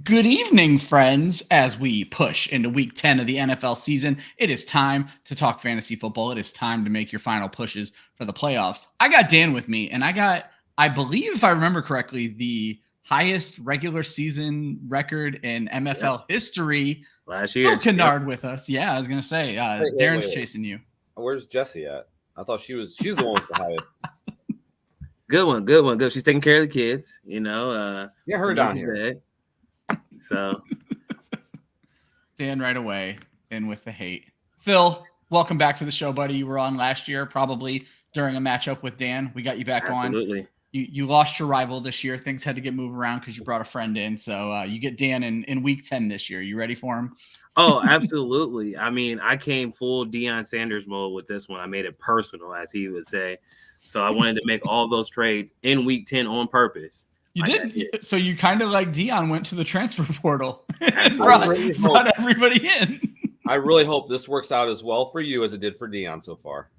Good evening, friends. As we push into week 10 of the NFL season, it is time to talk fantasy football. It is time to make your final pushes for the playoffs. I got Dan with me, and I believe, if I remember correctly, the highest regular season record in MFL history. Last Phil year. Kennard with us. Yeah, I was going to say, Darren's chasing you. Where's Jessie at? I thought she's the one with the highest. Good one. She's taking care of the kids, Yeah, her down here. So Dan right away in with the hate. Phil, welcome back to the show, buddy. You were on last year, probably during a matchup with Dan. We got you back absolutely. on. You lost your rival this year. Things had to get moved around because you brought a friend in. So you get Dan in week 10 this year. You ready for him? Oh, absolutely. I mean, I came full Deion Sanders mode with this one. I made it personal, as he would say. So I wanted to make all those trades in week 10 on purpose. You did. So you kind of like Deion went to the transfer portal and Absolutely. brought everybody in. I really hope this works out as well for you as it did for Deion so far.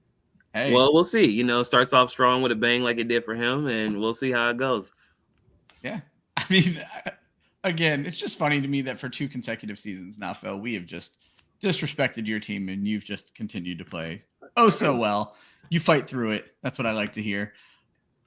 Hey. Well, we'll see. Starts off strong with a bang like it did for him, and we'll see how it goes. Yeah. I mean, again, it's just funny to me that for 2 consecutive seasons now, Phil, we have just disrespected your team, and you've just continued to play so well. You fight through it. That's what I like to hear.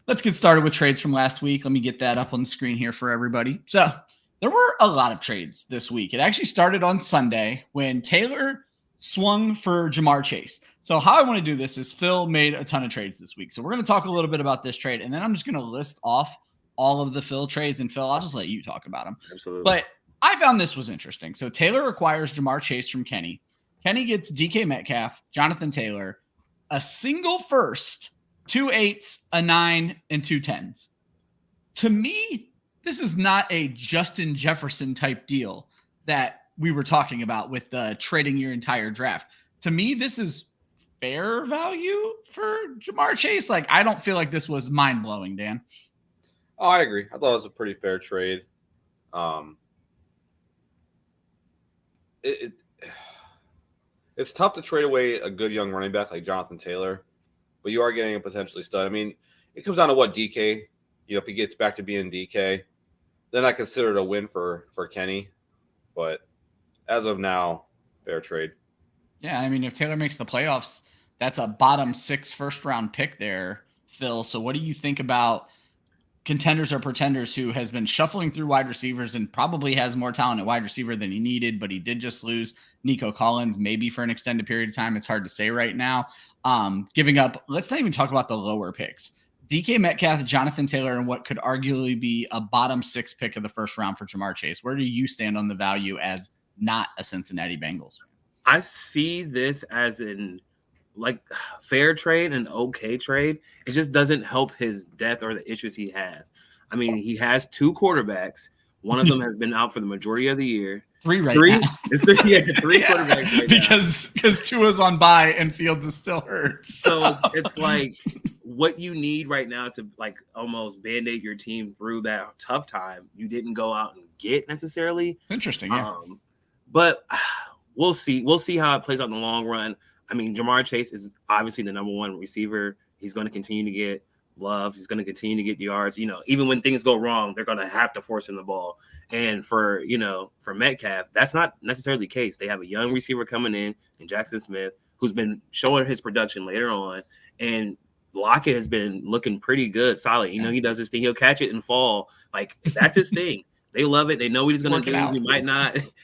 Let's get started with trades from last week. Let me get that up on the screen here for everybody. So there were a lot of trades this week. It actually started on Sunday when Taylor swung for Jamar Chase. So how I want to do this is Phil made a ton of trades this week. So we're going to talk a little bit about this trade, and then I'm just going to list off all of the Phil trades. And Phil, I'll just let you talk about them. Absolutely. But I found this was interesting. So Taylor acquires Jamar Chase from Kenny. Kenny gets DK Metcalf, Jonathan Taylor, a single first, 2 8s, a 9, and 2 10s. To me, this is not a Justin Jefferson type deal that we were talking about with the trading your entire draft. To me, this is fair value for Jamar Chase. Like, I don't feel like this was mind-blowing, Dan. Oh, I agree. I thought it was a pretty fair trade. It's tough to trade away a good young running back like Jonathan Taylor, but you are getting a potentially stud. I mean, it comes down to what DK, if he gets back to being DK, then I consider it a win for Kenny. But as of now, fair trade. Yeah, I mean, if Taylor makes the playoffs, that's a bottom 6 first-round pick there, Phil. So what do you think about contenders or pretenders who has been shuffling through wide receivers and probably has more talent at wide receiver than he needed, but he did just lose Nico Collins, maybe for an extended period of time. It's hard to say right now. Giving up, let's not even talk about the lower picks. DK Metcalf, Jonathan Taylor, and what could arguably be a bottom 6 pick of the first round for Jamar Chase. Where do you stand on the value as not a Cincinnati Bengals fan? I see this as an fair trade, an okay trade. It just doesn't help his depth or the issues he has. I mean, he has 2 quarterbacks. One of them has been out for the majority of the year. 3 now. It's 3, three quarterbacks right because Tua's on bye and Fields is still hurt. So it's like what you need right now to almost band-aid your team through that tough time. You didn't go out and get necessarily. Interesting, yeah. But we'll see. We'll see how it plays out in the long run. I mean, Jamar Chase is obviously the number 1 receiver. He's going to continue to get love. He's going to continue to get yards. Even when things go wrong, they're going to have to force him the ball. And for Metcalf, that's not necessarily the case. They have a young receiver coming in Jackson Smith, who's been showing his production later on. And Lockett has been looking pretty good, solid. He does his thing. He'll catch it and fall. That's his thing. They love it. They know what he's going to do.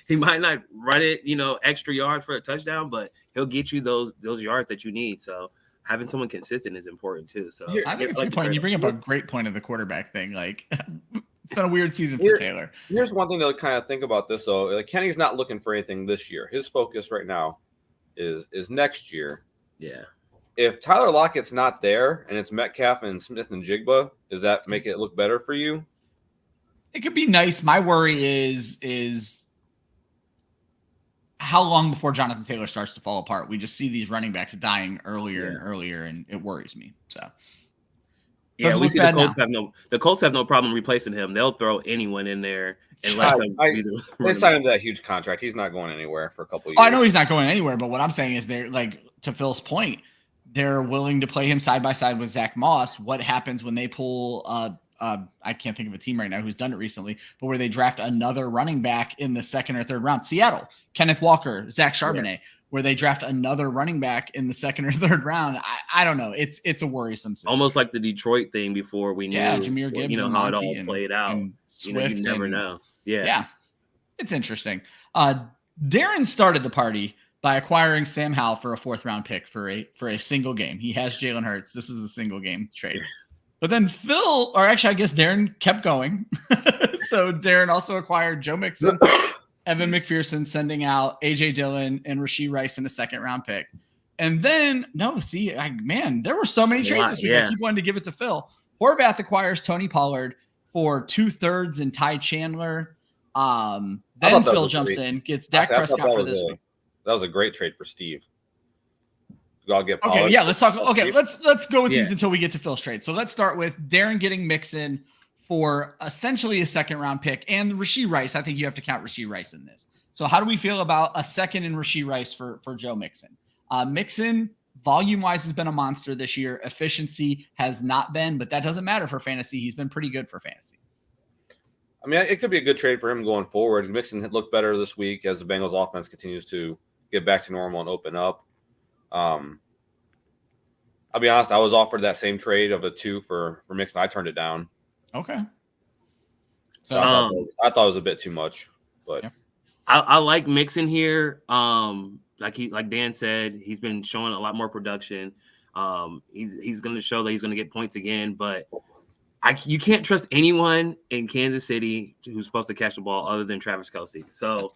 He might not run it, extra yards for a touchdown, but he'll get you those yards that you need. So having someone consistent is important too. So I think it's a good point. You bring up a great point of the quarterback thing. It's been a weird season for Taylor. Here's one thing to kind of think about this though. Kenny's not looking for anything this year. His focus right now is next year. Yeah. If Tyler Lockett's not there and it's Metcalf and Smith and Jigba, does that make it look better for you? It could be nice. My worry is how long before Jonathan Taylor starts to fall apart. We just see these running backs dying earlier and earlier, and it worries me. So yeah, we see the Colts have no problem replacing him. They'll throw anyone in there and let them be the they signed him to that huge contract. He's not going anywhere for a couple of years. I know he's not going anywhere, but what I'm saying is they're to Phil's point, they're willing to play him side by side with Zach Moss. What happens when they pull I can't think of a team right now who's done it recently, but where they draft another running back in the second or third round. Seattle, Kenneth Walker, Zach Charbonnet, where they draft another running back in the second or third round. I don't know. It's a worrisome situation. Almost like the Detroit thing before we knew, Jameer Gibbs, you know, how it all played out. And you know, you never know. Yeah. It's interesting. Darren started the party by acquiring Sam Howell for a 4th round pick for a single game. He has Jalen Hurts. This is a single game trade. But then I guess Darren kept going. So Darren also acquired Joe Mixon, Evan McPherson, sending out AJ Dillon and Rashee Rice in a 2nd round pick. And then, there were so many trades this week. I keep wanting to give it to Phil. Horvath acquires Tony Pollard for 2/3 and Ty Chandler. Then Phil jumps in, gets Dak Prescott for this week. That was a great trade for Steve. I'll get Pollard. Okay, yeah, let's talk. Okay, let's go with these until we get to Phil's trade. So let's start with Darren getting Mixon for essentially a 2nd round pick, and Rashee Rice. I think you have to count Rashee Rice in this. So how do we feel about a 2nd in Rashee Rice for Joe Mixon? Mixon, volume-wise, has been a monster this year. Efficiency has not been, but that doesn't matter for fantasy. He's been pretty good for fantasy. I mean, it could be a good trade for him going forward. Mixon looked better this week as the Bengals offense continues to get back to normal and open up. I'll be honest, I was offered that same trade of a 2 for Mixon. I turned it down. Okay. So I thought it was a bit too much, but I like Mixon here. Like Dan said, he's been showing a lot more production. He's going to show that he's going to get points again, but you can't trust anyone in Kansas City who's supposed to catch the ball other than Travis Kelce. So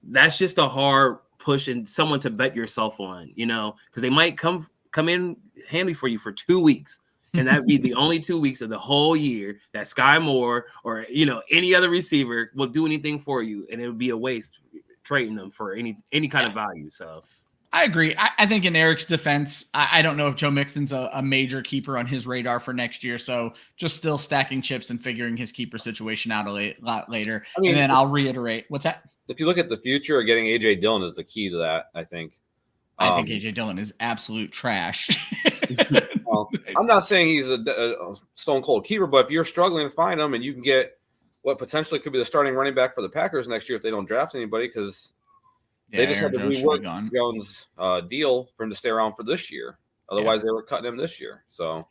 that's just a hard push and someone to bet yourself on, you know, because they might come in handy for you for 2 weeks. And that'd be the only 2 weeks of the whole year that Sky Moore or, you know, any other receiver will do anything for you. And it would be a waste trading them for any kind of value. So I agree. I think in Eric's defense, I don't know if Joe Mixon's a major keeper on his radar for next year. So just still stacking chips and figuring his keeper situation out a lot later. I mean, and then I'll reiterate. What's that? If you look at the future, getting AJ Dillon is the key to that, I think. I think AJ Dillon is absolute trash. Well, I'm not saying he's a stone cold keeper, but if you're struggling to find him and you can get what potentially could be the starting running back for the Packers next year if they don't draft anybody, because they just had to rework Jones' deal for him to stay around for this year. Otherwise, they were cutting him this year. So,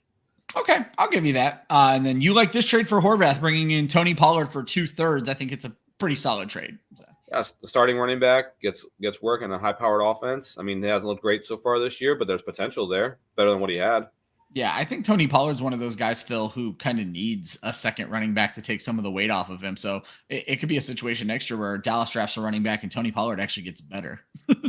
okay, I'll give you that. And then you like this trade for Horvath, bringing in Tony Pollard for 2/3. I think it's a pretty solid trade. So. Yes, the starting running back gets work in a high-powered offense. I mean, he hasn't looked great so far this year, but there's potential there, better than what he had. Yeah, I think Tony Pollard's one of those guys, Phil, who kind of needs a second running back to take some of the weight off of him. So it could be a situation next year where Dallas drafts a running back and Tony Pollard actually gets better.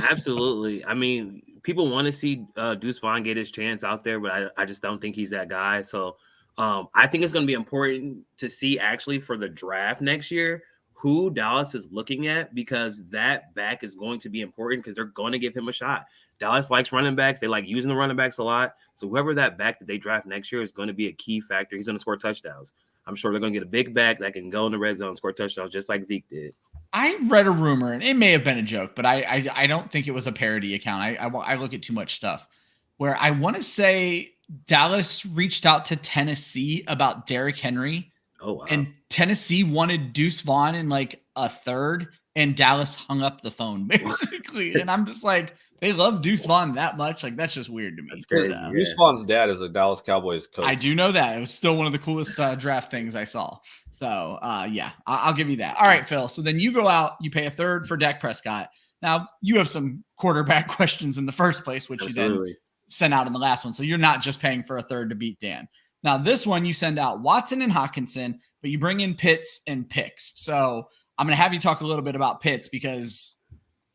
Absolutely. I mean, people want to see Deuce Vaughn get his chance out there, but I just don't think he's that guy. So I think it's going to be important to see actually for the draft next year who Dallas is looking at, because that back is going to be important because they're going to give him a shot. Dallas likes running backs. They like using the running backs a lot. So whoever that back that they draft next year is going to be a key factor. He's going to score touchdowns. I'm sure they're going to get a big back that can go in the red zone and score touchdowns just like Zeke did. I read a rumor, and it may have been a joke, but I don't think it was a parody account. I look at too much stuff, where I want to say Dallas reached out to Tennessee about Derrick Henry. Oh, wow. And Tennessee wanted Deuce Vaughn in like a 3rd, and Dallas hung up the phone basically. And I'm just like, they love Deuce Vaughn that much. Like, that's just weird to me. That's crazy. Deuce Vaughn's dad is a Dallas Cowboys coach. I do know that. It was still one of the coolest draft things I saw. So, I'll give you that. All right, Phil. So then you go out, you pay a 3rd for Dak Prescott. Now, you have some quarterback questions in the first place, which Absolutely. You then sent out in the last one. So you're not just paying for a 3rd to beat Dan. Now, this one, you send out Watson and Hockenson, but you bring in Pitts and picks. So I'm going to have you talk a little bit about Pitts, because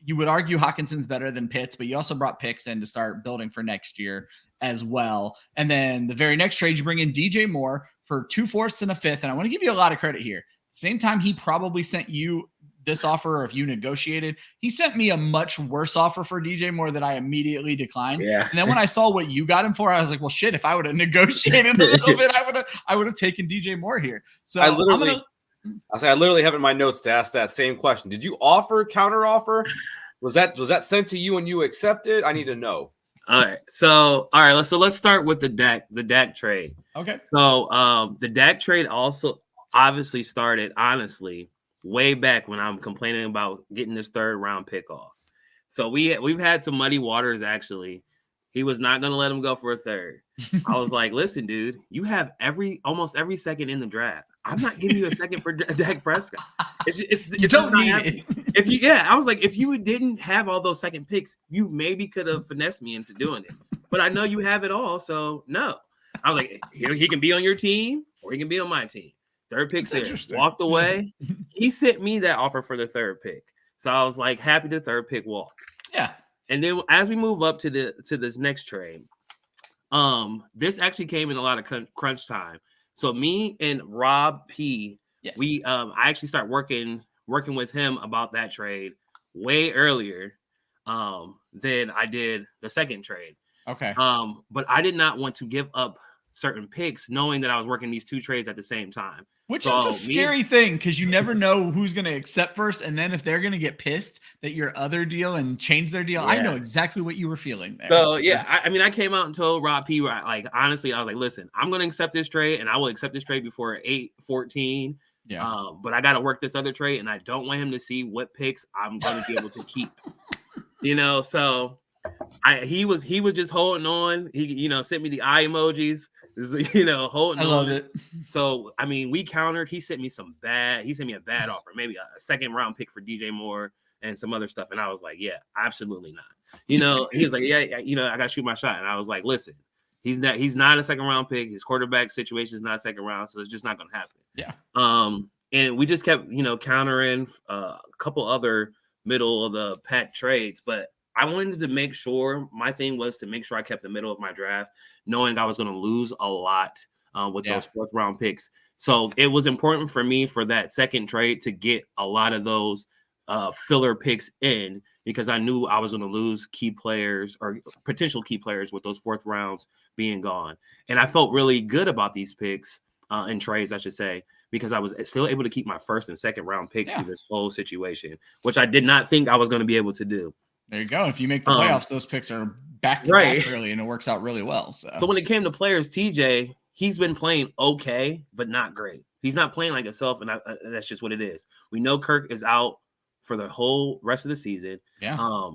you would argue Hawkinson's better than Pitts, but you also brought picks in to start building for next year as well. And then the very next trade, you bring in DJ Moore for 2/4 and a 5th. And I want to give you a lot of credit here. Same time he probably sent you this offer, or if you negotiated, he sent me a much worse offer for DJ Moore that I immediately declined. Yeah. And then when I saw what you got him for, I was like, well, shit, if I would have negotiated a little bit, I would have taken DJ Moore here. So I literally have in my notes to ask that same question. Did you counter offer? Was that sent to you and you accepted? I need to know. All right. Let's start with the Dak trade. Okay. So the Dak trade also obviously started honestly way back when I'm complaining about getting this 3rd round pick off. So we've had some muddy waters actually. He was not going to let him go for a 3rd. I was like, listen, dude, you have almost every second in the draft. I'm not giving you a second for Dak Prescott. You don't need it. I was like, if you didn't have all those second picks, you maybe could have finessed me into doing it. But I know you have it all, so no. I was like, he can be on your team or he can be on my team. 3rd pick's there. Walked away. He sent me that offer for the 3rd pick. So I was like, happy the 3rd pick walked. Yeah. And then as we move up to this next trade, this actually came in a lot of crunch time. So me and Rob P, yes. I actually start working with him about that trade way earlier than I did the 2nd trade. Okay. But I did not want to give up certain picks knowing that I was working these 2 trades at the same time. Which is a scary thing because you never know who's going to accept first. And then if they're going to get pissed that your other deal and change their deal, I know exactly what you were feeling there. So, yeah, I mean, I came out and told Rob P, like, honestly, I was like, listen, I'm going to accept this trade and I will accept this trade before 8-14. Yeah. But I got to work this other trade and I don't want him to see what picks I'm going to be able to keep. So he was just holding on. He, sent me the eye emojis. Holding on. I love it. So, I mean, we countered. He sent me a bad offer, maybe a 2nd round pick for DJ Moore and some other stuff. And I was like, yeah, absolutely not. He was like, yeah, I got to shoot my shot. And I was like, listen, he's not a 2nd round pick. His quarterback situation is not 2nd round. So it's just not going to happen. Yeah. And we just kept, countering a couple other middle of the pack trades, but I wanted to make sure my thing was to make sure I kept the middle of my draft, knowing I was going to lose a lot with those 4th round picks. So it was important for me for that 2nd trade to get a lot of those filler picks in because I knew I was going to lose key players or potential key players with those 4th rounds being gone. And I felt really good about these picks and trades, I should say, because I was still able to keep my 1st and 2nd round pick through this whole situation, which I did not think I was going to be able to do. There you go. If you make the playoffs, those picks are back to back early, and it works out really well. So when it came to players, TJ, he's been playing okay, but not great. He's not playing like himself, and that's just what it is. We know Kirk is out for the whole rest of the season. Yeah.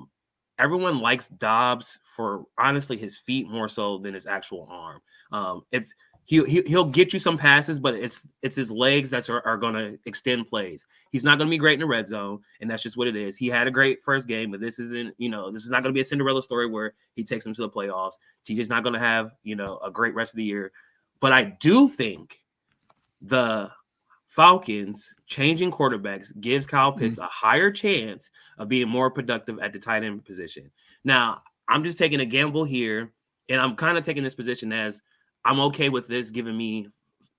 Everyone likes Dobbs for honestly his feet more so than his actual arm. He'll get you some passes, but it's his legs that are going to extend plays. He's not going to be great in the red zone, and that's just what it is. He had a great first game, but this is not going to be a Cinderella story where he takes them to the playoffs. TJ's not going to have, a great rest of the year. But I do think the Falcons changing quarterbacks gives Kyle Pitts a higher chance of being more productive at the tight end position. Now, I'm just taking a gamble here, and I'm kind of taking this position as I'm okay with this giving me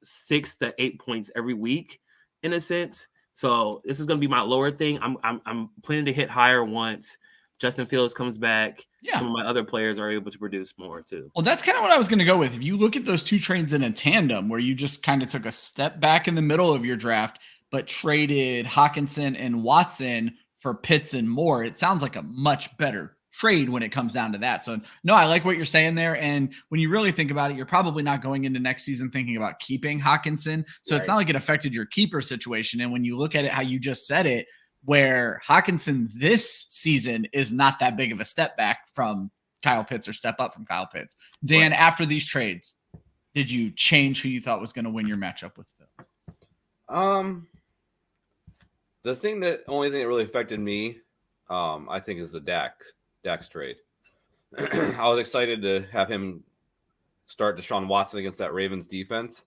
6 to 8 points every week, in a sense. So this is going to be my lower thing. I'm planning to hit higher once Justin Fields comes back. Yeah. Some of my other players are able to produce more too. Well, that's kind of what I was going to go with. If you look at those 2 trades in a tandem where you just kind of took a step back in the middle of your draft, but traded Hawkinson and Watson for Pitts and Moore, it sounds like a much better trade when it comes down to that. So no, I like what you're saying there. And when you really think about it, you're probably not going into next season thinking about keeping Hawkinson. So It's not like it affected your keeper situation. And when you look at it, how you just said it, where Hawkinson this season is not that big of a step back from Kyle Pitts or step up from Kyle Pitts. Dan, after these trades, did you change who you thought was going to win your matchup with Phil? The only thing that really affected me, I think, is the Dak's trade. I was excited to have him start Deshaun Watson against that Ravens defense.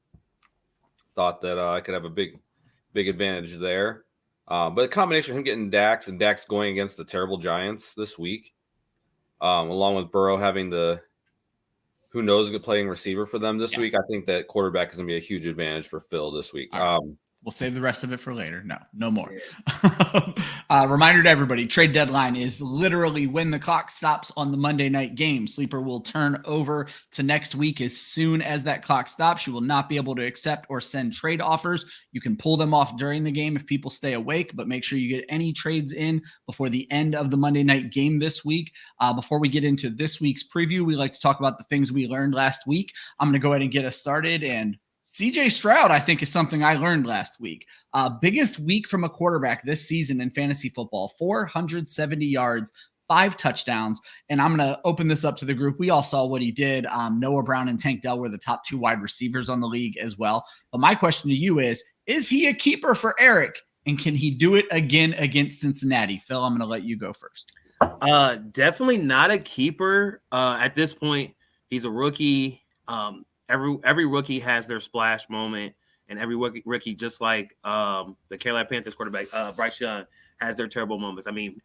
Thought that I could have a big advantage there. But the combination of him getting Dax and Dax going against the terrible Giants this week, along with Burrow having good playing receiver for them this week, I think that quarterback is going to be a huge advantage for Phil this week. We'll save the rest of it for later. No more. Reminder to everybody, trade deadline is literally when the clock stops on the Monday night game. Sleeper will turn over to next week as soon as that clock stops. You will not be able to accept or send trade offers. You can pull them off during the game if people stay awake, but make sure you get any trades in before the end of the Monday night game this week. Before we get into this week's preview, we like to talk about the things we learned last week. I'm going to go ahead and get us started. And CJ Stroud, I think, is something I learned last week. Biggest week from a quarterback this season in fantasy football, 470 yards, 5 touchdowns. And I'm going to open this up to the group. We all saw what he did. Noah Brown and Tank Dell were the top 2 wide receivers on the league as well. But my question to you is he a keeper for Eric? And can he do it again against Cincinnati? Phil, I'm going to let you go first. Definitely not a keeper. At this point, he's a rookie. Every rookie has their splash moment, and every rookie, just like the Carolina Panthers quarterback Bryce Young, has their terrible moments. I mean,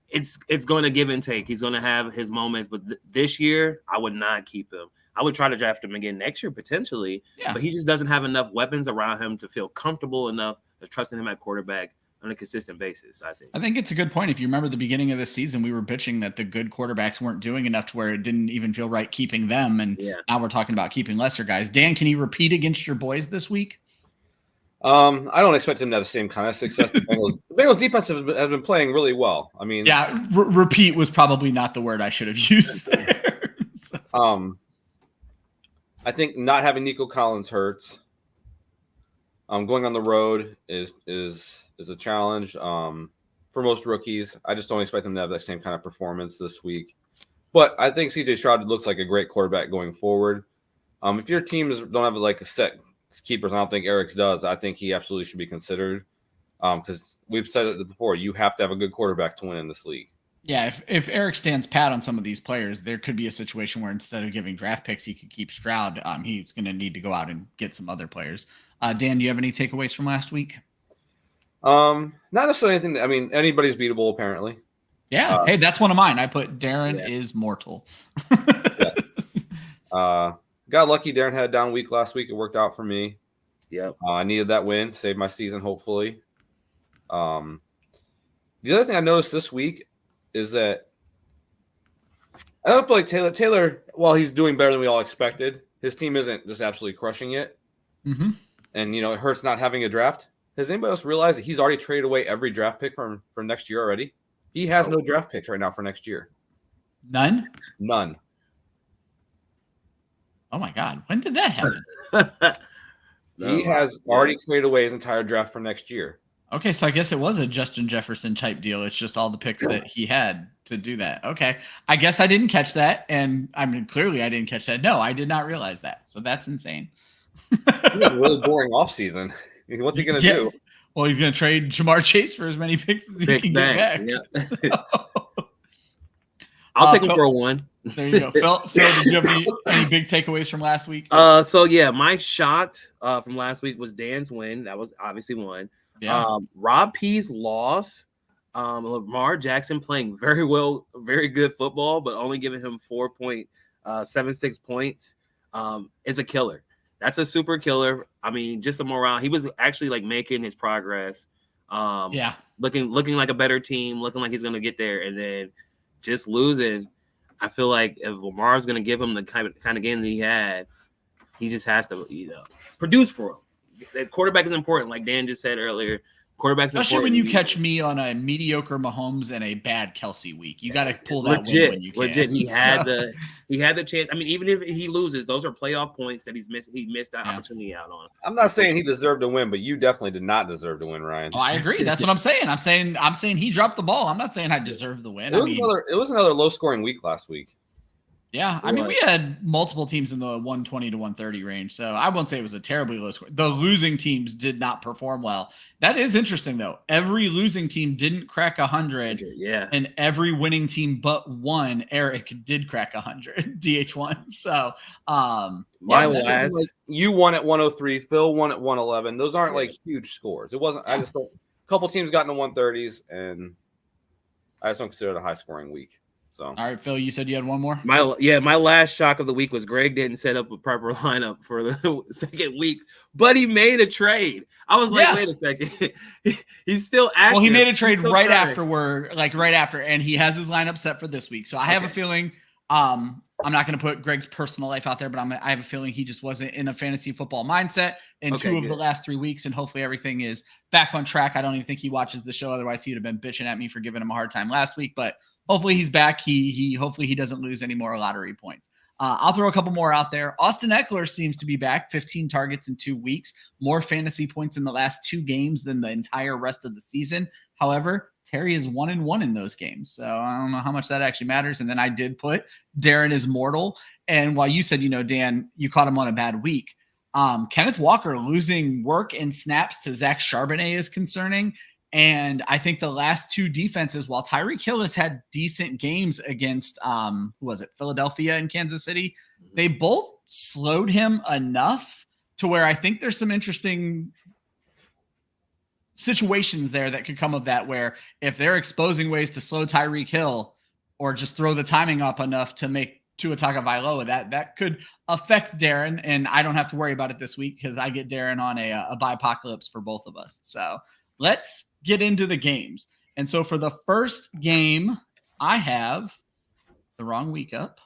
it's going to give and take. He's going to have his moments, but this year I would not keep him. I would try to draft him again next year potentially, but he just doesn't have enough weapons around him to feel comfortable enough of trusting him at quarterback on a consistent basis. I think it's a good point. If you remember the beginning of the season, we were bitching that the good quarterbacks weren't doing enough to where it didn't even feel right keeping them. And now we're talking about keeping lesser guys. Dan, can you repeat against your boys this week? I don't expect him to have the same kind of success. The Bengals defense has been playing really well. I mean, repeat was probably not the word I should have used there. I think not having Nico Collins hurts. Going on the road is a challenge for most rookies. I just don't expect them to have that same kind of performance this week. But I think CJ Stroud looks like a great quarterback going forward. If your teams don't have like a set keepers, I don't think Eric's does. I think he absolutely should be considered because we've said it before. You have to have a good quarterback to win in this league. Yeah, if Eric stands pat on some of these players, there could be a situation where instead of giving draft picks, he could keep Stroud. He's going to need to go out and get some other players. Dan, do you have any takeaways from last week? Not necessarily anything. I mean, anybody's beatable, apparently. Yeah. Hey, that's one of mine. I put Darren is mortal. Got lucky. Darren had a down week last week. It worked out for me. Yep. I needed that win, saved my season, hopefully. The other thing I noticed this week is that I don't feel like Taylor, while he's doing better than we all expected, his team isn't just absolutely crushing it. Mm-hmm. And, it hurts not having a draft. Has anybody else realized that he's already traded away every draft pick for next year already? He has no draft picks right now for next year. None? None. Oh, my God. When did that happen? He has already traded away his entire draft for next year. Okay, so I guess it was a Justin Jefferson type deal. It's just all the picks that he had to do that. Okay. I guess I didn't catch that. And I mean, clearly I didn't catch that. No, I did not realize that. So that's insane. He had a really boring offseason. What's he going to do? Well, he's going to trade Jamar Chase for as many picks as he can get back. Yeah. So. I'll take him for a 1. There you go. Phil, did you have any big takeaways from last week? My shot from last week was Dan's win. That was obviously one. Yeah. Rob P's loss. Lamar Jackson playing very well, very good football, but only giving him 4.76 points is a killer. That's a super killer. I mean, just the morale. He was actually like making his progress. Looking like a better team, looking like he's going to get there, and then just losing. I feel like if Lamar's going to give him the kind of game that he had, he just has to, produce for him. The quarterback is important, like Dan just said earlier. Quarterback's especially important. When you catch me on a mediocre Mahomes and a bad Kelsey week. You got to pull that win when you can. Legit. He had the chance. I mean, even if he loses, those are playoff points that he missed that opportunity out on. I'm not saying he deserved to win, but you definitely did not deserve to win, Ryan. Oh, I agree. That's what I'm saying. I'm saying he dropped the ball. I'm not saying I deserve the win. It was another low scoring week last week. Yeah, I mean, we had multiple teams in the 120 to 130 range, so I won't say it was a terribly low score. The losing teams did not perform well. That is interesting, though. Every losing team didn't crack 100, and every winning team but one, Eric, did crack 100, DH1. So, you won at 103, Phil won at 111. Those aren't like huge scores. It wasn't. I just don't. A couple teams got in the 130s, and I just don't consider it a high scoring week. So All right, Phil, you said you had one more? My last shock of the week was Greg didn't set up a proper lineup for the second week, but he made a trade. I was like, wait a second. He's still active. Well, he made a trade right after, and he has his lineup set for this week. So I have a feeling I'm not going to put Greg's personal life out there, but I have a feeling he just wasn't in a fantasy football mindset in two of the last 3 weeks, and hopefully everything is back on track. I don't even think he watches the show. Otherwise, he would have been bitching at me for giving him a hard time last week, but hopefully he's back. Hopefully he doesn't lose any more lottery points. I'll throw a couple more out there. Austin Eckler seems to be back, 15 targets in 2 weeks, more fantasy points in the last 2 games than the entire rest of the season. However, Terry is 1-1 in those games. So I don't know how much that actually matters. And then I did put Darren is mortal. And while you said, Dan, you caught him on a bad week, Kenneth Walker losing work and snaps to Zach Charbonnet is concerning. And I think the last 2 defenses, while Tyreek Hill has had decent games against, Philadelphia and Kansas City, they both slowed him enough to where I think there's some interesting situations there that could come of that, where if they're exposing ways to slow Tyreek Hill or just throw the timing up enough to make Tua Tagovailoa, that could affect Darren. And I don't have to worry about it this week because I get Darren on a bipocalypse for both of us. So let's get into the games. And so for the first game, I have the wrong week up.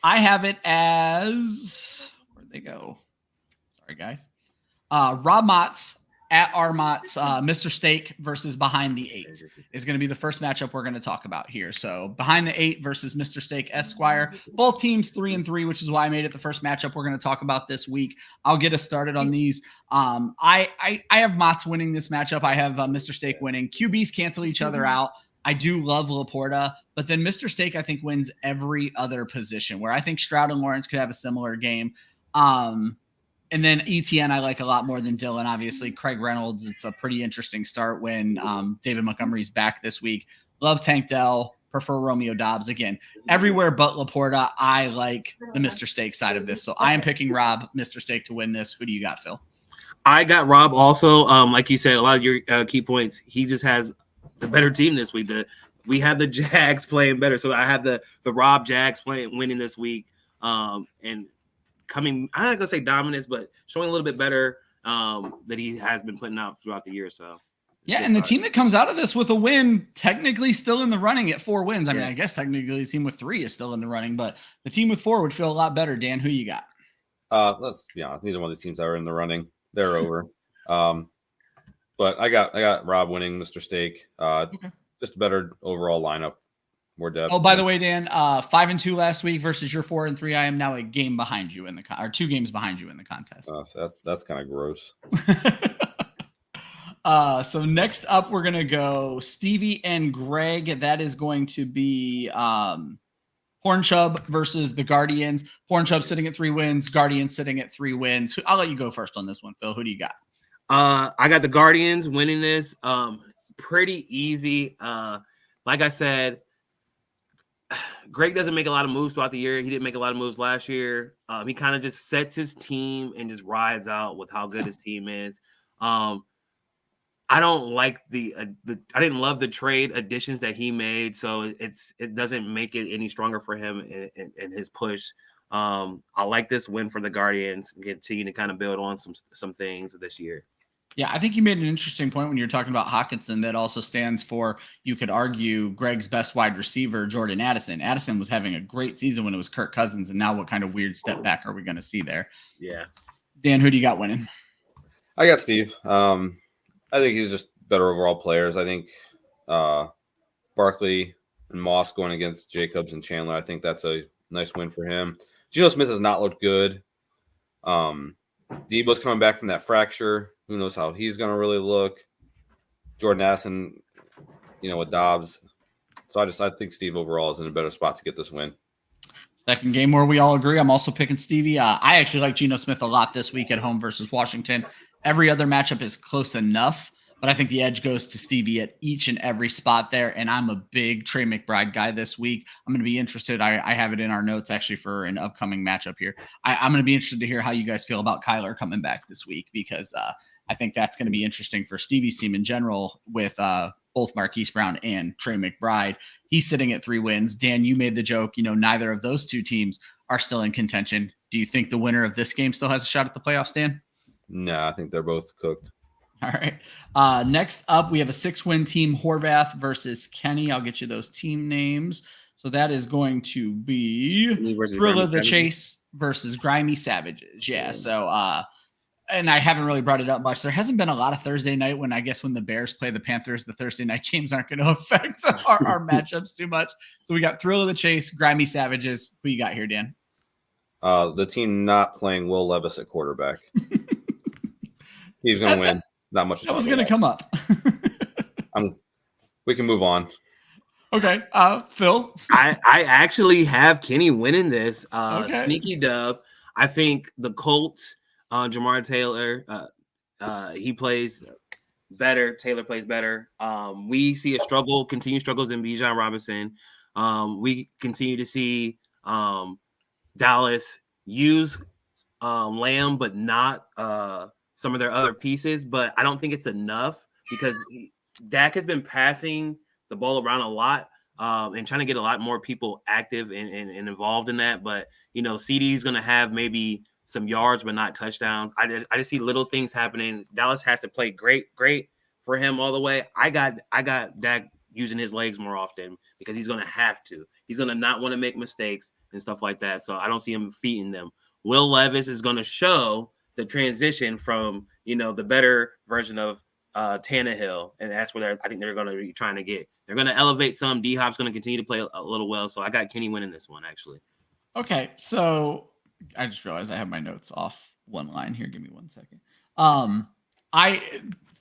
I have it as, where'd they go? Sorry, guys. Rob Mott's at our Mott's, Mr. Steak versus Behind the 8 is going to be the first matchup we're going to talk about here. So Behind the 8 versus Mr. Steak Esquire. Both teams 3-3, which is why I made it the first matchup we're going to talk about this week. I'll get us started on these. I have Mott's winning this matchup. I have Mr. Steak winning. QBs cancel each other out. I do love Laporta, but then Mr. Steak, I think, wins every other position, where I think Stroud and Lawrence could have a similar game. And then ETN I like a lot more than Dylan. Obviously, Craig Reynolds, it's a pretty interesting start when David Montgomery's back this week. Love Tank Dell, prefer Romeo Dobbs. Again, everywhere but Laporta, I like the Mr. Steak side of this. So I am picking Rob, Mr. Steak, to win this. Who do you got, Phil? I got Rob also. Like you said, a lot of your key points. He just has the better team this week. We have the Jags playing better. So I have the Rob Jags winning this week. And coming, I'm not gonna say dominance, but showing a little bit better that he has been putting out throughout the year. So yeah, and the team that comes out of this with a win, technically still in the running at 4 wins. I mean, I guess technically the team with 3 is still in the running, but the team with 4 would feel a lot better. Dan, who you got? Let's be honest, neither one of these teams that are in the running, they're over. But I got Rob winning, Mr. Steak. Just a better overall lineup. More depth. Oh, by the way, Dan, 5-2 last week versus your 4-3. I am now a game behind you in the or 2 games behind you in the contest. So that's kind of gross. So next up, we're gonna go Stevie and Greg. That is going to be Hornchub versus the Guardians. Hornchub sitting at 3 wins. Guardians sitting at 3 wins. I'll let you go first on this one, Phil. Who do you got? I got the Guardians winning this. Pretty easy. Like I said, Greg doesn't make a lot of moves throughout the year. He didn't make a lot of moves last year. He kind of just sets his team and just rides out with how good his team is. I don't like I didn't love the trade additions that he made, so it doesn't make it any stronger for him in his push. I like this win for the Guardians and continue to kind of build on some things this year. Yeah, I think you made an interesting point when you're talking about Hawkinson that also stands for, you could argue, Greg's best wide receiver, Jordan Addison. Addison was having a great season when it was Kirk Cousins, and now what kind of weird step back are we going to see there? Yeah. Dan, who do you got winning? I got Steve. I think he's just better overall players. I think Barkley and Moss going against Jacobs and Chandler, I think that's a nice win for him. Geno Smith has not looked good. Debo's coming back from that fracture. Who knows how he's going to really look. Jordan Addison, with Dobbs. So I think Steve overall is in a better spot to get this win. Second game where we all agree. I'm also picking Stevie. I actually like Geno Smith a lot this week at home versus Washington. Every other matchup is close enough, but I think the edge goes to Stevie at each and every spot there. And I'm a big Trey McBride guy this week. I'm going to be interested. I have it in our notes actually for an upcoming matchup here. I'm going to be interested to hear how you guys feel about Kyler coming back this week, because I think that's going to be interesting for Stevie's team in general with both Marquise Brown and Trey McBride. He's sitting at 3 wins. Dan, you made the joke, neither of those two teams are still in contention. Do you think the winner of this game still has a shot at the playoffs, Dan? No, I think they're both cooked. All right. Next up, we have a 6-win team, Horvath versus Kenny. I'll get you those team names. So that is going to be Thrilla the Chase versus Grimy Savages. Yeah. So, and I haven't really brought it up much. There hasn't been a lot of Thursday night when the Bears play the Panthers, the Thursday night games aren't going to affect our matchups too much. So we got Thrilla the Chase, Grimy Savages. Who you got here, Dan? The team not playing Will Levis at quarterback. He's going to win. Not much. That was going to come up. We can move on. Okay. Phil? I actually have Kenny winning this. Okay. Sneaky dub. I think the Colts, Jamar Taylor, he plays better. Taylor plays better. We see continued struggles in Bijan Robinson. We continue to see Dallas use Lamb, but not some of their other pieces. But I don't think it's enough because Dak has been passing the ball around a lot and trying to get a lot more people active and involved in that. But, CD is going to have maybe some yards, but not touchdowns. I just see little things happening. Dallas has to play great for him all the way. I got Dak using his legs more often because he's going to have to. He's going to not want to make mistakes and stuff like that. So I don't see him feeding them. Will Levis is going to show the transition from, the better version of Tannehill, and that's where I think they're going to be trying to get. They're going to elevate some. D-Hop's going to continue to play a little well, so I got Kenny winning this one, actually. Okay, so I just realized I have my notes off one line here. Give me 1 second.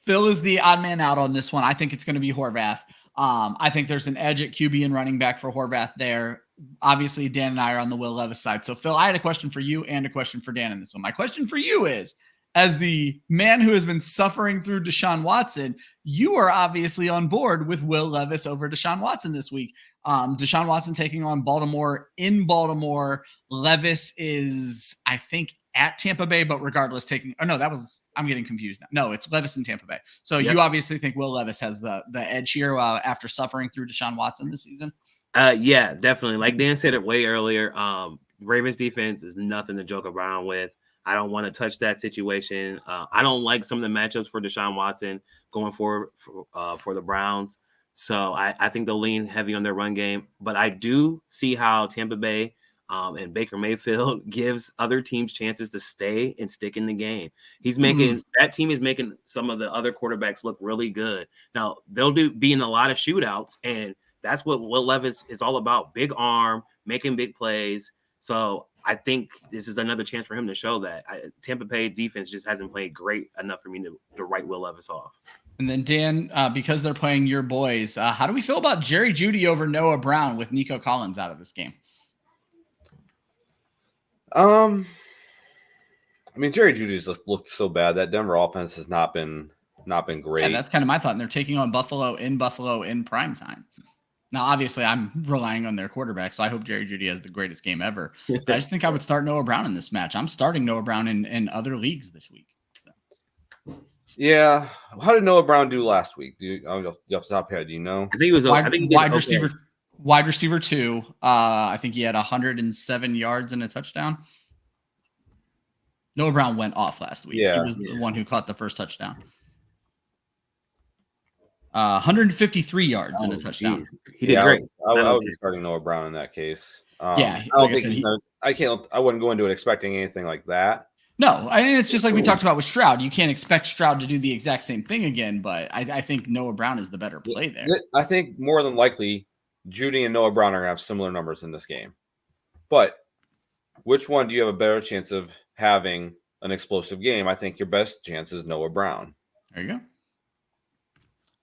Phil is the odd man out on this one. I think it's going to be Horvath. I think there's an edge at QB and running back for Horvath there. Obviously, Dan and I are on the Will Levis side. So, Phil, I had a question for you and a question for Dan in this one. My question for you is, as the man who has been suffering through Deshaun Watson, you are obviously on board with Will Levis over Deshaun Watson this week. Deshaun Watson taking on Baltimore in Baltimore. Levis is, I think, at Tampa Bay, but regardless I'm getting confused now. No, it's Levis in Tampa Bay. So You obviously think Will Levis has the edge here after suffering through Deshaun Watson this season? Yeah, definitely. Like Dan said it way earlier, Ravens defense is nothing to joke around with. I don't want to touch that situation. I don't like some of the matchups for Deshaun Watson going forward for the Browns. So I think they'll lean heavy on their run game. But I do see how Tampa Bay and Baker Mayfield gives other teams chances to stay and stick in the game. That team is making some of the other quarterbacks look really good. Now, they'll be in a lot of shootouts, and that's what Will Levis is all about. Big arm, making big plays. So I think this is another chance for him to show that. Tampa Bay defense just hasn't played great enough for me to write Will Levis off. And then, Dan, because they're playing your boys, how do we feel about Jerry Jeudy over Noah Brown with Nico Collins out of this game? Jerry Jeudy's just looked so bad. That Denver offense has not been great. Yeah, that's kind of my thought. And they're taking on Buffalo in prime time. Now, obviously, I'm relying on their quarterback, so I hope Jerry Jeudy has the greatest game ever. But I just think I would start Noah Brown in this match. I'm starting Noah Brown in other leagues this week. So. Yeah. How did Noah Brown do last week? Off the top of your head, do you know? I think he was wide receiver. Wide receiver 2. I think he had 107 yards and a touchdown. Noah Brown went off last week. Yeah, he was the one who caught the first touchdown. 153 yards and a touchdown. Geez. He did great. I would be starting Noah Brown in that case. I wouldn't go into it expecting anything like that. No, I mean, it's just like we talked about with Stroud. You can't expect Stroud to do the exact same thing again, but I think Noah Brown is the better play there. I think more than likely, Jeudy and Noah Brown are going to have similar numbers in this game. But which one do you have a better chance of having an explosive game? I think your best chance is Noah Brown. There you go.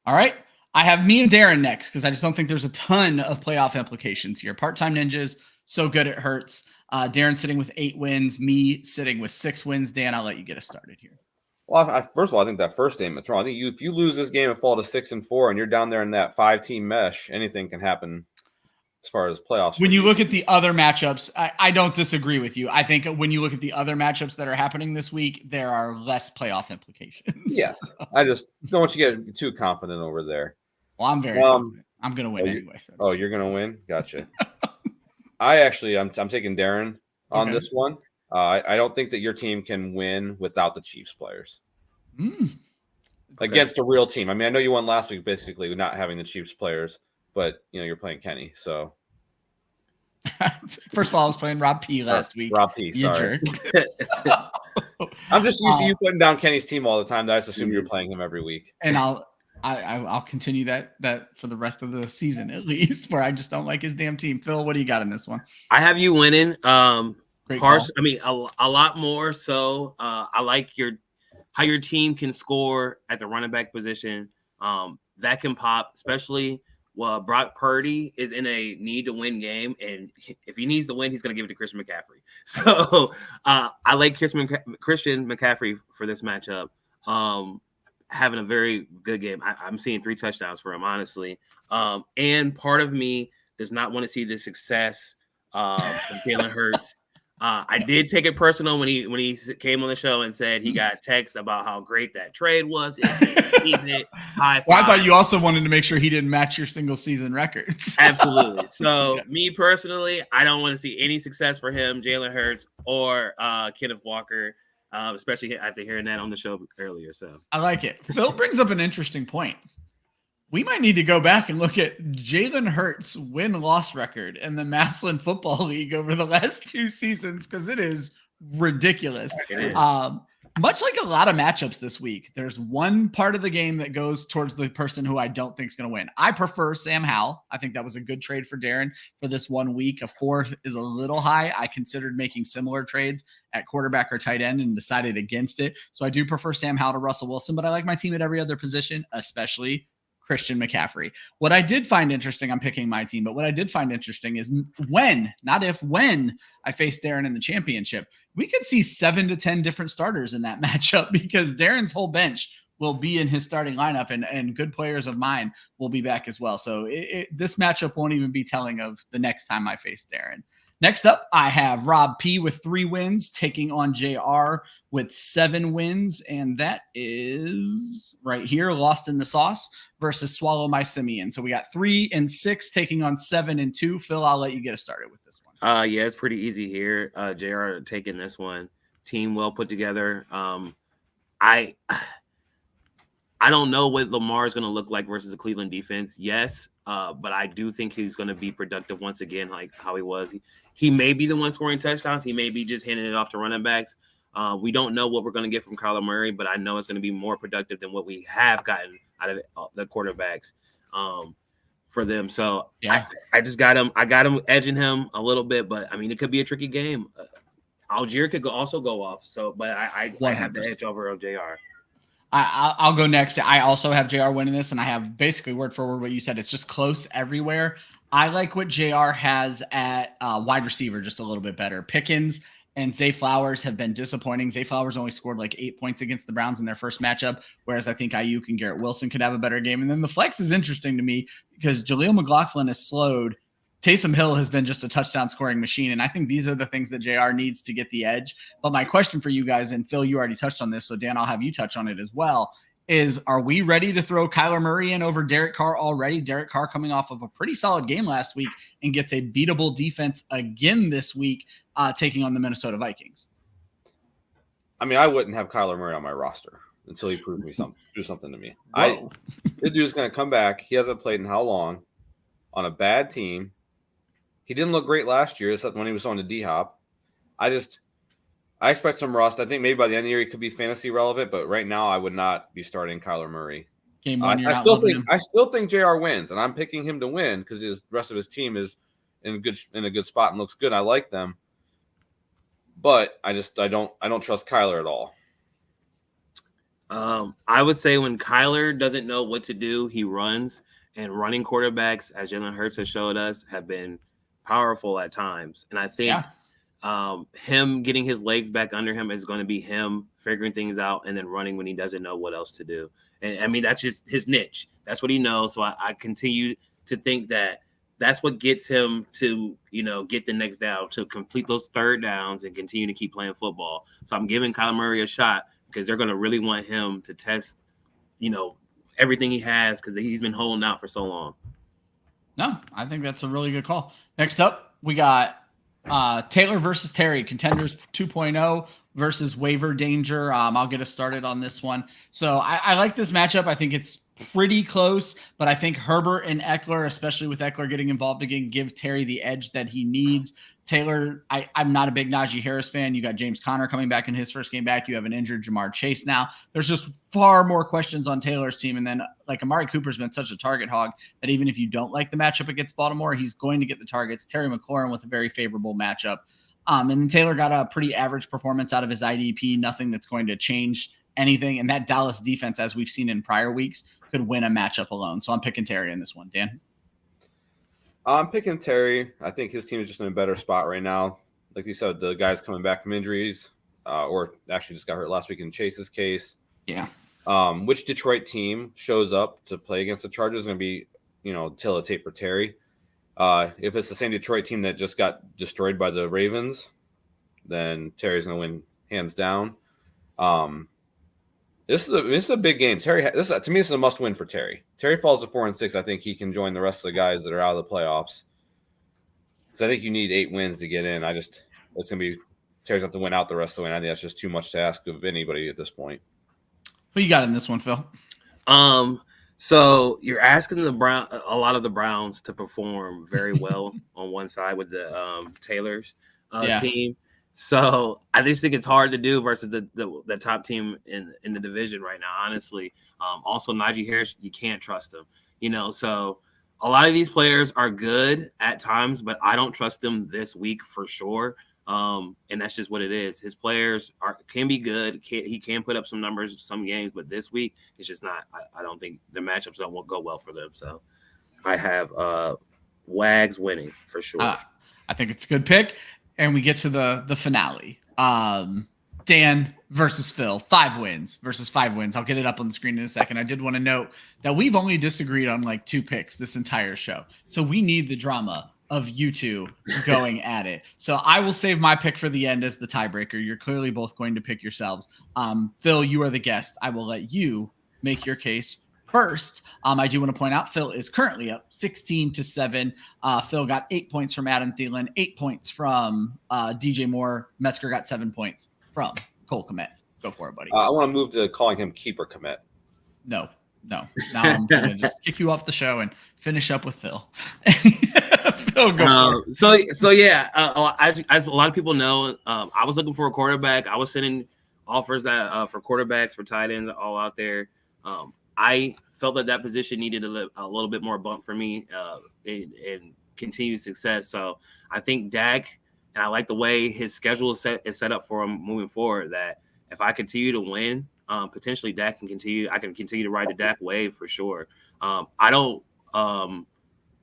All right. I have me and Darren next because I just don't think there's a ton of playoff implications here. Part-time Ninjas, so good it hurts. Darren sitting with 8 wins, me sitting with 6 wins. Dan, I'll let you get us started here. Well, first of all, I think that first game, it's wrong. I think if you lose this game and fall to 6-4 and you're down there in that 5-team mesh, anything can happen as far as playoffs. When you look at the other matchups, I don't disagree with you. I think when you look at the other matchups that are happening this week, there are less playoff implications. Yeah. I just don't want you to get too confident over there. Well, I'm very confident. I'm gonna win anyway. So. You're gonna win. Gotcha. I'm taking Darren on this one. I don't think that your team can win without the Chiefs players against a real team. I mean, I know you won last week, basically not having the Chiefs players, but you're playing Kenny. So first of all, I was playing Rob P last week. Rob P. Sorry. I'm just used to you putting down Kenny's team all the time. I just assumed you're playing him every week. And I'll continue that for the rest of the season at least, where I just don't like his damn team. Phil, what do you got in this one? I have you winning. Great call. I mean, a lot more. So I like how your team can score at the running back position. That can pop, especially Brock Purdy is in a need to win game, and if he needs to win, he's going to give it to Christian McCaffrey. So I like Christian McCaffrey for this matchup. Having a very good game. I'm seeing 3 touchdowns for him, honestly. And part of me does not want to see the success from Jalen Hurts. I did take it personal when he came on the show and said he got texts about how great that trade was. High five. Well, I thought you also wanted to make sure he didn't match your single season records. Absolutely. So me personally, I don't want to see any success for him, Jalen Hurts, or Kenneth Walker, especially after hearing that on the show earlier. So I like it. Phil brings up an interesting point. We might need to go back and look at Jalen Hurts' win-loss record in the Maslin Football League over the last 2 seasons, because it is ridiculous. It is. Much like a lot of matchups this week, there's one part of the game that goes towards the person who I don't think is going to win. I prefer Sam Howell. I think that was a good trade for Darren for this 1 week. A 4 is a little high. I considered making similar trades at quarterback or tight end and decided against it. So I do prefer Sam Howell to Russell Wilson, but I like my team at every other position, especially Christian McCaffrey. What I did find interesting, I'm picking my team, but what I did find interesting is when, not if, when I face Darren in the championship, we could see 7 to 10 different starters in that matchup, because Darren's whole bench will be in his starting lineup, and good players of mine will be back as well. So this matchup won't even be telling of the next time I face Darren. Next up, I have Rob P with 3 wins taking on JR with 7 wins. And that is right here, Lost in the Sauce versus Swallow My Simeon. So we got 3 and 6 taking on 7 and 2. Phil, I'll let you get us started with this one. Yeah, it's pretty easy here. JR taking this one. Team well put together. I don't know what Lamar is going to look like versus the Cleveland defense. Yes, but I do think he's going to be productive once again, like how he was. He may be the one scoring touchdowns. He may be just handing it off to running backs. We don't know what we're going to get from Kyler Murray, but I know it's going to be more productive than what we have gotten out of the quarterbacks for them. So yeah, I just got him. I got him edging him a little bit, but I mean, it could be a tricky game. Algier could also go off. So, but I have the edge over on JR. I'll go next. I also have JR winning this, and I have basically word for word what you said. It's just close everywhere. I like what JR has at wide receiver just a little bit better. Pickens and Zay Flowers have been disappointing. Zay Flowers only scored like 8 points against the Browns in their first matchup, whereas I think Ayuk and Garrett Wilson could have a better game. And then the flex is interesting to me because Jaleel McLaughlin is slowed. Taysom Hill has been just a touchdown scoring machine. And I think these are the things that JR needs to get the edge. But my question for you guys, and Phil, you already touched on this, so Dan, I'll have you touch on it as well, is are we ready to throw Kyler Murray in over Derek Carr already? Derek Carr coming off of a pretty solid game last week and gets a beatable defense again this week, taking on the Minnesota Vikings. I mean, I wouldn't have Kyler Murray on my roster until he proved me something, do something to me. The dude's going to come back. He hasn't played in how long on a bad team. He didn't look great last year, except when he was on the D-Hop. I expect some rust. I think maybe by the end of the year he could be fantasy relevant, but right now I would not be starting Kyler Murray. Game one, I still think JR wins, and I'm picking him to win because the rest of his team is in a good spot and looks good. I like them, but I don't trust Kyler at all. I would say when Kyler doesn't know what to do, he runs, and running quarterbacks, as Jalen Hurts has showed us, have been powerful at times. And I think him getting his legs back under him is going to be him figuring things out and then running when he doesn't know what else to do. And I mean, that's just his niche. That's what he knows. So I continue to think that that's what gets him to, get the next down, to complete those third downs and continue to keep playing football. So I'm giving Kyler Murray a shot because they're going to really want him to test, everything he has because he's been holding out for so long. No, I think that's a really good call. Next up, we got Taylor versus Terry, Contenders 2.0 versus Waiver Danger. I'll get us started on this one. So I like this matchup. I think it's pretty close, but I think Herbert and Eckler, especially with Eckler getting involved again, give Terry the edge that he needs. Taylor, I'm not a big Najee Harris fan. You got James Conner coming back in his first game back. You have an injured Jamar Chase now. There's just far more questions on Taylor's team. And then, like, Amari Cooper's been such a target hog that even if you don't like the matchup against Baltimore, he's going to get the targets. Terry McLaurin with a very favorable matchup. And then Taylor got a pretty average performance out of his IDP, nothing that's going to change anything. And that Dallas defense, as we've seen in prior weeks, could win a matchup alone. So I'm picking Terry in this one. Dan? I'm picking Terry. I think his team is just in a better spot right now. Like you said, the guys coming back from injuries, or actually just got hurt last week in Chase's case. Yeah. Which Detroit team shows up to play against the Chargers is going to be, tail of tape for Terry. If it's the same Detroit team that just got destroyed by the Ravens, then Terry's going to win hands down. This is a big game. Terry, to me, this is a must win for Terry. Terry falls to 4-6. I think he can join the rest of the guys that are out of the playoffs. Because I think you need 8 wins to get in. It's going to be Terry's going to win out the rest of the way. I think that's just too much to ask of anybody at this point. Who you got in this one, Phil? So you're asking a lot of the Browns to perform very well on one side with the Taylor's team. So I just think it's hard to do versus the top team in the division right now, honestly. Also, Najee Harris, you can't trust him, So a lot of these players are good at times, but I don't trust them this week for sure. And that's just what it is. His players can be good. He can put up some numbers some games, but this week it's just not. I don't think the matchups won't go well for them. So I have Wags winning for sure. I think it's a good pick. And we get to the finale. Dan versus Phil, 5 wins versus 5 wins. I'll get it up on the screen in a second. I did want to note that we've only disagreed on like 2 picks this entire show. So we need the drama of you two going at it. So I will save my pick for the end as the tiebreaker. You're clearly both going to pick yourselves. Phil, you are the guest. I will let you make your case first. I do want to point out Phil is currently up 16-7. Phil got 8 points from Adam Thielen, 8 points from DJ Moore. Metzger got 7 points from Cole Kmet. Go for it, buddy. I want to move to calling him Keeper Kmet. No. Now I'm going to just kick you off the show and finish up with Phil. Phil, go for it. So yeah, as a lot of people know, I was looking for a quarterback. I was sending offers that for quarterbacks, for tight ends, all out there. I felt that position needed a little bit more bump for me and continued success. So I think Dak, and I like the way his schedule is set up for him moving forward, that if I continue to win, potentially Dak can continue. I can continue to ride the Dak wave for sure. I don't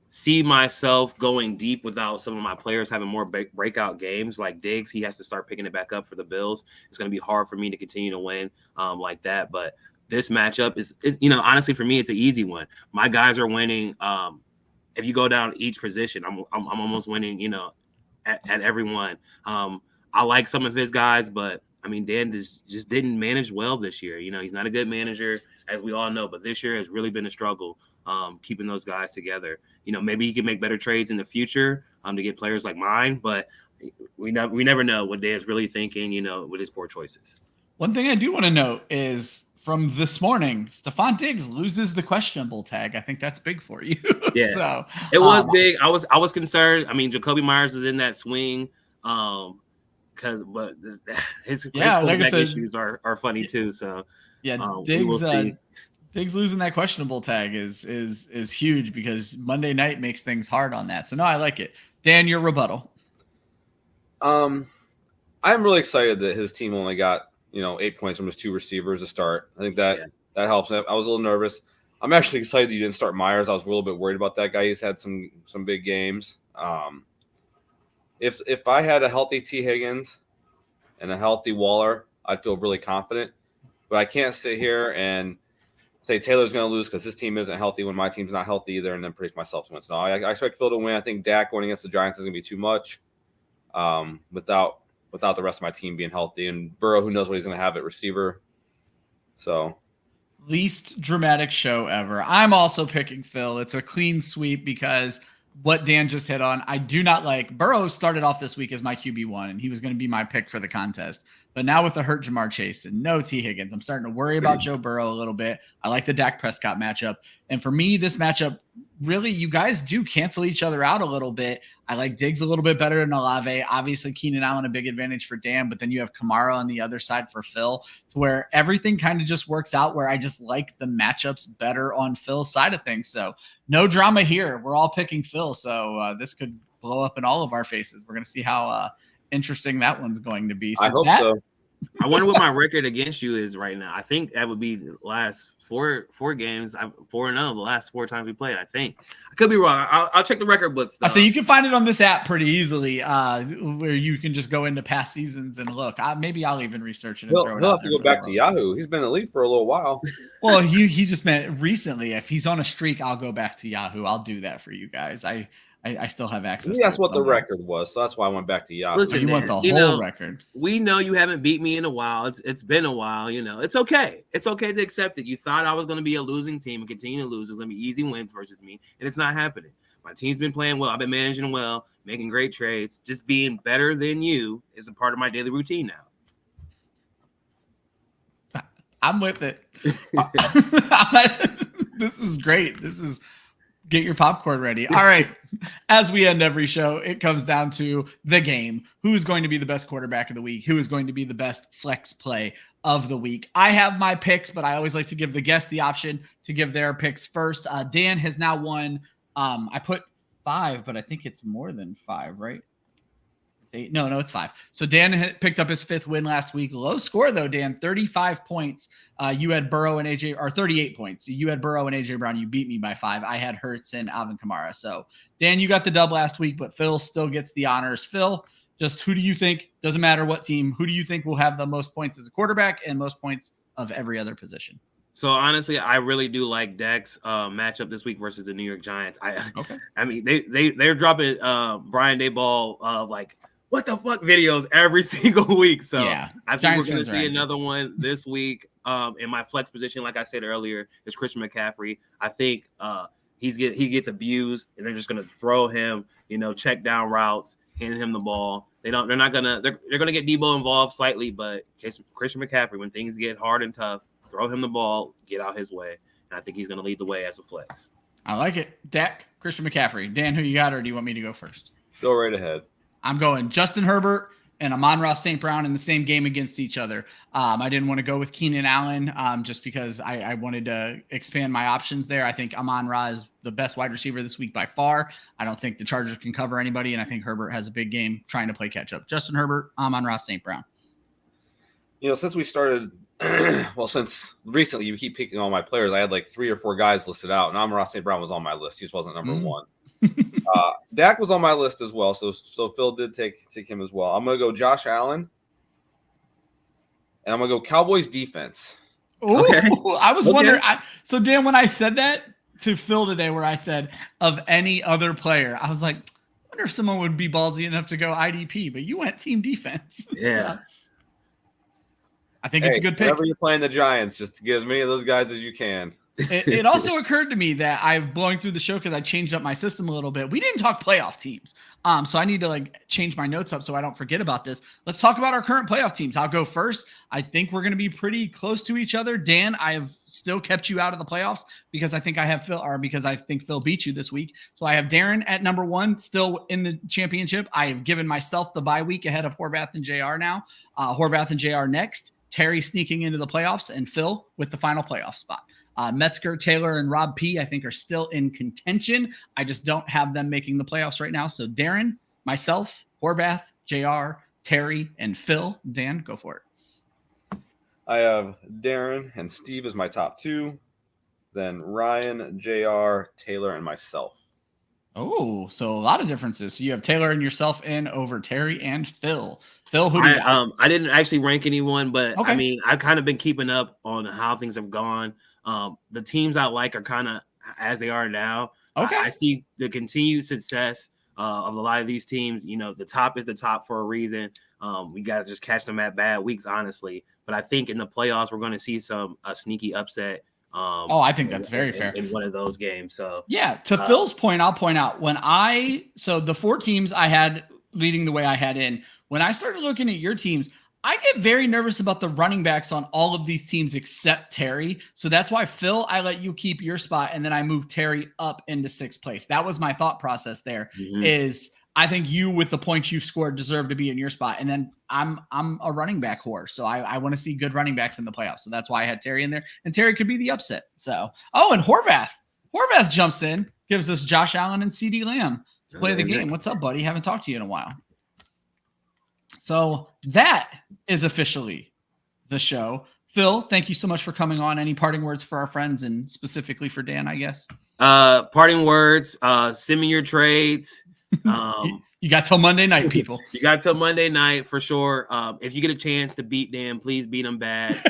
see myself going deep without some of my players having more breakout games. Like Diggs, he has to start picking it back up for the Bills. It's going to be hard for me to continue to win like that. But this matchup is honestly for me, it's an easy one. My guys are winning. If you go down each position, I'm almost winning. At every one. I like some of his guys, but I mean, Dan just didn't manage well this year. He's not a good manager, as we all know. But this year has really been a struggle keeping those guys together. Maybe he can make better trades in the future to get players like mine, but we never know what Dan's really thinking. With his poor choices. One thing I do want to note is, from this morning, Stephon Diggs loses the questionable tag. I think that's big for you. Yeah, so it was big. I was concerned. I mean, Jacoby Myers is in that swing, but his quarterback issues are funny too. So yeah, Diggs losing that questionable tag is huge because Monday night makes things hard on that. So no, I like it. Dan, your rebuttal. I'm really excited that his team only got 8 points from his 2 receivers to start. I think that helps. I was a little nervous. I'm actually excited that you didn't start Myers. I was a little bit worried about that guy. He's had some big games. If I had a healthy T. Higgins and a healthy Waller, I'd feel really confident. But I can't sit here and say Taylor's going to lose because his team isn't healthy when my team's not healthy either, and then predict myself to win. So I expect Phil to win. I think Dak going against the Giants is going to be too much without the rest of my team being healthy. And Burrow, who knows what he's going to have at receiver. So least dramatic show ever. I'm also picking Phil. It's a clean sweep because what Dan just hit on, I do not like. Burrow started off this week as my QB1, and he was going to be my pick for the contest. But now with the hurt Jamar Chase and no T. Higgins, I'm starting to worry about Joe Burrow a little bit. I like the Dak Prescott matchup. And for me, this matchup, really, you guys do cancel each other out a little bit. I like Diggs a little bit better than Olave. Obviously, Keenan Allen, a big advantage for Dan, but then you have Kamara on the other side for Phil, to where everything kind of just works out where I just like the matchups better on Phil's side of things. So no drama here. We're all picking Phil. So this could blow up in all of our faces. We're going to see how interesting that one's going to be. So I hope so. I wonder what my record against you is right now. I think that would be the last four games. I'm 4-0 the last 4 times we played. I think I could be wrong. I'll check the record books. So you can find it on this app pretty easily, where you can just go into past seasons and look. Maybe I'll even research it. And He'll have to go back to Yahoo. He's been in the league for a little while. Well, he just meant recently. If he's on a streak, I'll go back to Yahoo. I'll do that for you guys. I still have access. That's what the record was, so that's why I went back to Yahoo. Listen, you want the whole record. We know you haven't beat me in a while. It's been a while. It's okay. It's okay to accept it. You thought I was going to be a losing team and continue to lose. It's going to be easy wins versus me, and it's not happening. My team's been playing well. I've been managing well, making great trades. Just being better than you is a part of my daily routine now. I'm with it. This is great. This is. Get your popcorn ready. All right. As we end every show, it comes down to the game. Who is going to be the best quarterback of the week? Who is going to be the best flex play of the week? I have my picks, but I always like to give the guests the option to give their picks first. Dan has now won. I put 5, but I think it's more than 5, right? It's 8. No, it's 5. So Dan picked up his 5th win last week. Low score though, Dan, 35 points. You had Burrow and AJ, or 38 points. You had Burrow and AJ Brown. You beat me by 5. I had Hurts and Alvin Kamara. So Dan, you got the dub last week, but Phil still gets the honors. Phil, just who do you think, doesn't matter what team, who do you think will have the most points as a quarterback and most points of every other position? So honestly, I really do like Dak's matchup this week versus the New York Giants. I mean, they're dropping Brian Daboll like what the fuck videos every single week. So yeah, I think we're going to see another one this week. In my flex position, like I said earlier, is Christian McCaffrey. I think he gets abused, and they're just going to throw him, check down routes, handing him the ball. They're going to get Debo involved slightly, but Christian McCaffrey, when things get hard and tough, throw him the ball, get out his way, and I think he's going to lead the way as a flex. I like it. Dak, Christian McCaffrey. Dan, who you got, or do you want me to go first? Go right ahead. I'm going Justin Herbert and Amon-Ra St. Brown in the same game against each other. I didn't want to go with Keenan Allen just because I wanted to expand my options there. I think Amon-Ra is the best wide receiver this week by far. I don't think the Chargers can cover anybody, and I think Herbert has a big game trying to play catch-up. Justin Herbert, Amon-Ra St. Brown. Since we started since recently you keep picking all my players, I had like 3 or 4 guys listed out, and Amon-Ra St. Brown was on my list. He just wasn't number 1. Dak was on my list as well, so Phil did take him as well. I'm gonna go Josh Allen, and I'm gonna go Cowboys defense. Okay. I was wondering. So Dan, when I said that to Phil today, where I said of any other player, I was like, I wonder if someone would be ballsy enough to go IDP, but you went team defense. Yeah. I think it's a good pick. Whenever you're playing the Giants, just get as many of those guys as you can. It also occurred to me that I've blowing through the show because I changed up my system a little bit. We didn't talk playoff teams. So I need to change my notes up so I don't forget about this. Let's talk about our current playoff teams. I'll go first. I think we're going to be pretty close to each other. Dan, I have still kept you out of the playoffs because I think Phil beat you this week. So I have Darren at number 1, still in the championship. I have given myself the bye week ahead of Horvath and JR now. Horvath and JR next. Terry sneaking into the playoffs, and Phil with the final playoff spot. Metzger, Taylor, and Rob P, I think, are still in contention. I just don't have them making the playoffs right now. So Darren, myself, Horvath, JR, Terry, and Phil. Dan, go for it. I have Darren and Steve as my top 2. Then Ryan, JR, Taylor, and myself. Oh, so a lot of differences. So you have Taylor and yourself in over Terry and Phil. Phil, who do you got? I didn't actually rank anyone, but okay. I mean, I've kind of been keeping up on how things have gone. The teams I like are kind of as they are now. Okay. I see the continued success of a lot of these teams. The top is the top for a reason. We got to just catch them at bad weeks, honestly. But I think in the playoffs, we're going to see a sneaky upset. I think that's very fair in one of those games. So yeah, to Phil's point, I'll point out so the 4 teams I had leading the way I had in, when I started looking at your teams, I get very nervous about the running backs on all of these teams except Terry. So that's why, Phil, I let you keep your spot, and then I moved Terry up into 6th place. That was my thought process there. Is I think you, with the points you've scored, deserve to be in your spot. And then I'm a running back whore. So I want to see good running backs in the playoffs. So that's why I had Terry in there. And Terry could be the upset. So, and Horvath. Horvath jumps in, gives us Josh Allen and CeeDee Lamb to play the game. What's up, buddy? Haven't talked to you in a while. So that is officially the show. Phil, thank you so much for coming on. Any parting words for our friends and specifically for Dan, I guess? Parting words, send me your trades. You got till Monday night, people. You got till Monday night for sure. If you get a chance to beat Dan, please beat him bad.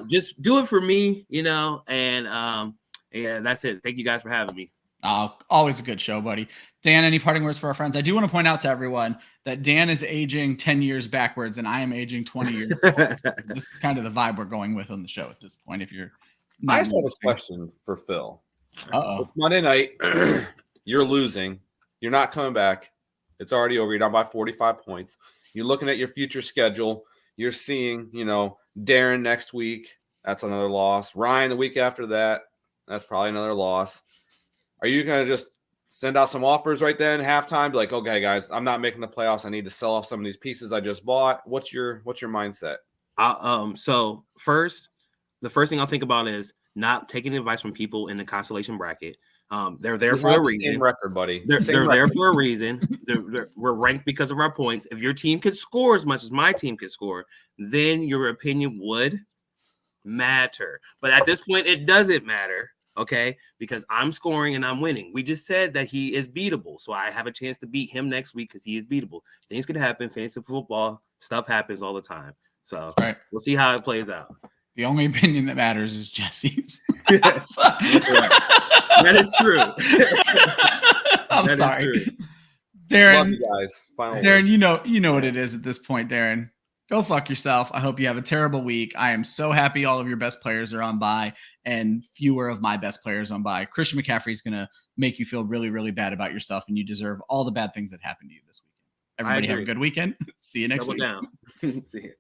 Just do it for me, and yeah, that's it. Thank you guys for having me. Always a good show, buddy. Dan, any parting words for our friends? I do want to point out to everyone that Dan is aging 10 years backwards and I am aging 20 years. This is kind of the vibe we're going with on the show at this point. If you're I just have a question for Phil. Uh-oh. It's Monday night. You're losing. You're not coming back. It's already over. You're down by 45 points. You're looking at your future schedule. You're seeing, Darren next week. That's another loss. Ryan the week after that. That's probably another loss. Are you going to just send out some offers right then, halftime? Be like, okay, guys, I'm not making the playoffs. I need to sell off some of these pieces I just bought. What's your mindset? So the first thing I'll think about is not taking advice from people in the constellation bracket. They're there for a reason. Same record, buddy. They're there for a reason. We're ranked because of our points. If your team could score as much as my team could score, then your opinion would matter. But at this point, it doesn't matter. Okay, because I'm scoring and I'm winning. We just said that he is beatable, so I have a chance to beat him next week because he is beatable. Things could happen. Fantasy football stuff happens all the time. So We'll see how it plays out. The only opinion that matters is Jesse's. That is true. I'm sorry, Darren. Love you guys. Darren, you know what it is at this point, Darren. Go fuck yourself. I hope you have a terrible week. I am so happy all of your best players are on bye and fewer of my best players on bye. Christian McCaffrey is going to make you feel really, really bad about yourself, and you deserve all the bad things that happened to you this weekend. Everybody have a good weekend. See you next week. Double down. See you.